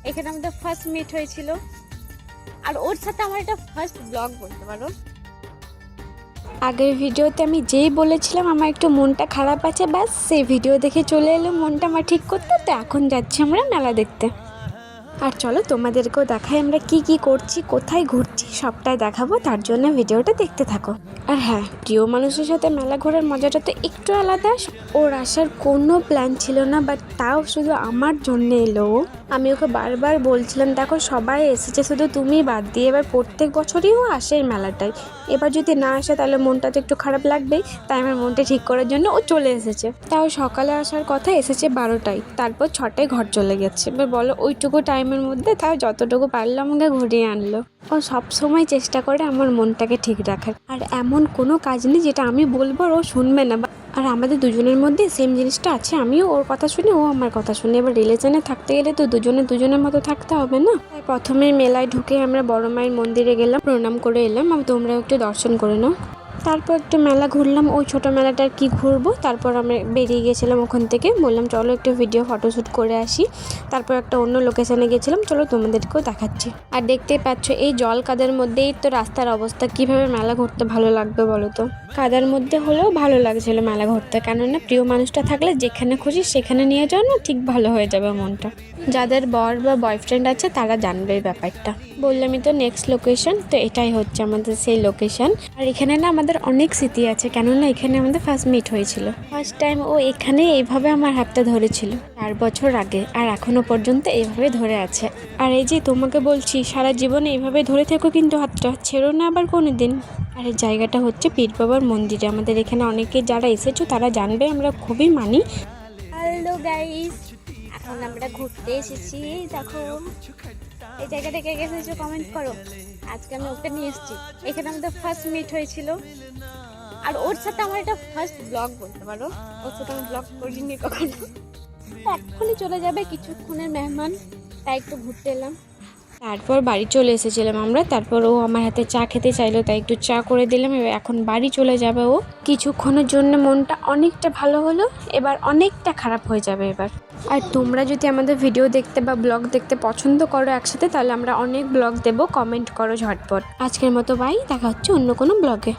এখানে আমাদের first meet হয়েছিল, আর ওর সাথে আমার এটা ফার্স্ট ব্লগ বলতে পারো। আগের ভিডিওতে আমি যেই বলেছিলাম আমার একটু মনটা খারাপ আছে, ব্যাস সেই ভিডিও দেখে চলে এলো মনটা আমার ঠিক করতে। তো এখন যাচ্ছি আমরা মেলা দেখতে। আর চলো তোমাদেরকেও দেখাই আমরা কি কি করছি, কোথায় ঘুরছি, সবটাই দেখাবো। তার জন্য ভিডিওটা দেখতে থাকো। আর হ্যাঁ, প্রিয় মানুষের সাথে মেলা ঘোরার মজাটা তো একটু আলাদা। ওর আসার কোনো প্ল্যান ছিল না, বাট তাও শুধু আমার জন্য এলো। আমি ওকে বারবার বলছিলাম, দেখো সবাই এসেছে, শুধু তুমি বাদ দিয়ে। এবার প্রত্যেক বছরই ও আসে এই মেলাটায়। এবার যদি না আসে তাহলে মনটা তো একটু খারাপ লাগবেই। তাই আমার মনটা ঠিক করার জন্য ও চলে এসেছে। তাও সকালে আসার কথা, এসেছে 12টায়, তারপর 6টায় ঘর চলে গেছে। এবার বলো, ওইটুকু টাইমের মধ্যে তাও যতটুকু পারলো আমাকে ঘুরিয়ে আনলো। ও সব সময় চেষ্টা করে আমার মনটাকে ঠিক রাখার। আর এমন কোনো কাজ নেই যেটা আমি বলবো আর ও শুনবে না। আর আমাদের দুজনের মধ্যে সেম জিনিসটা আছে, আমিও ওর কথা শুনি, ও আমার কথা শুনি। এবার রিলেশনে থাকতে গেলে তো দুজনের মতো থাকতে হবে না। তাই প্রথমে মেলায় ঢুকে আমরা বড় মায়ের মন্দিরে গেলাম, প্রণাম করে এলাম। আর তোমরাও একটু দর্শন করে নাও। তারপর একটু মেলা ঘুরলাম, ওই ছোটো মেলাটার কি ঘুরবো। তারপর আমরা বেরিয়ে গেছিলাম ওখান থেকে, বললাম চলো একটু ভিডিও ফটোশ্যুট করে আসি। তারপর একটা অন্য লোকেশানে গেছিলাম, চলো তোমাদেরকেও দেখাচ্ছি। আর দেখতেই পাচ্ছ এই জল কাদার মধ্যেই তো রাস্তার অবস্থা। কিভাবে মেলা ঘুরতে ভালো লাগবে বলো তো। কাদার মধ্যে হলেও ভালো লাগছিল মেলা ঘুরতে, কেননা প্রিয় মানুষটা থাকলে যেখানে খুশি সেখানে নিয়ে যাও না, ঠিক ভালো হয়ে যাবে মনটা। যাদের বর বা বয়ফ্রেন্ড আছে তারা জানবে এই ব্যাপারটা। বললামই তো নেক্সট লোকেশন, তো এটাই হচ্ছে আমাদের সেই লোকেশন। আর এখানে না আমাদের অনেক স্মৃতি আছে, কেননা এখানে আমাদের ফার্স্ট মিট হয়েছিল। ফার্স্ট টাইম ও এখানে এইভাবে আমার হাতটা ধরেছিল 4 বছর আগে, আর এখনো পর্যন্ত এইভাবে ধরে আছে। আর এই যে তোমাকে বলছি, সারা জীবনে এইভাবে ধরে থেকো, কিন্তু হাতটা ছেড়ো না আবার কোনো দিন। আর এই জায়গাটা হচ্ছে পীর বাবার মন্দিরে। আমাদের এখানে অনেকে যারা এসেছো তারা জানবে, আমরা খুবই মানি। হ্যালো গাইস, এখন আমরা ঘুরতে এসেছি। দেখো এই জায়গাটা কে গেছে কমেন্ট করো। আজকে আমি ওকে নিয়ে এসেছি, এখানে আমাদের ফার্স্ট মিট হয়েছিল, আর ওর সাথে আমার এটা ফার্স্ট ব্লগ বলতে পারো। ওর সাথে আমি ব্লগ করিনি কখনো। এক্ষুনি চলে যাবে কিছুক্ষণের মেহমান, তাই একটু ঘুরতে এলাম। তারপর বাড়ি চলে এসেছিলাম আমরা। তারপর ও আমার হাতে চা খেতে চাইলো, তাই একটু চা করে দিলাম। এবার এখন বাড়ি চলে যাবে ও। কিছুক্ষণের জন্য মনটা অনেকটা ভালো হলো, এবার অনেকটা খারাপ হয়ে যাবে এবার। আর তোমরা যদি আমাদের ভিডিও দেখতে বা ব্লগ দেখতে পছন্দ করো একসাথে, তাহলে আমরা অনেক ব্লগ দেবো, কমেন্ট করো ঝটপট। আজকের মতো বাই, দেখা হচ্ছে অন্য কোনো ব্লগে।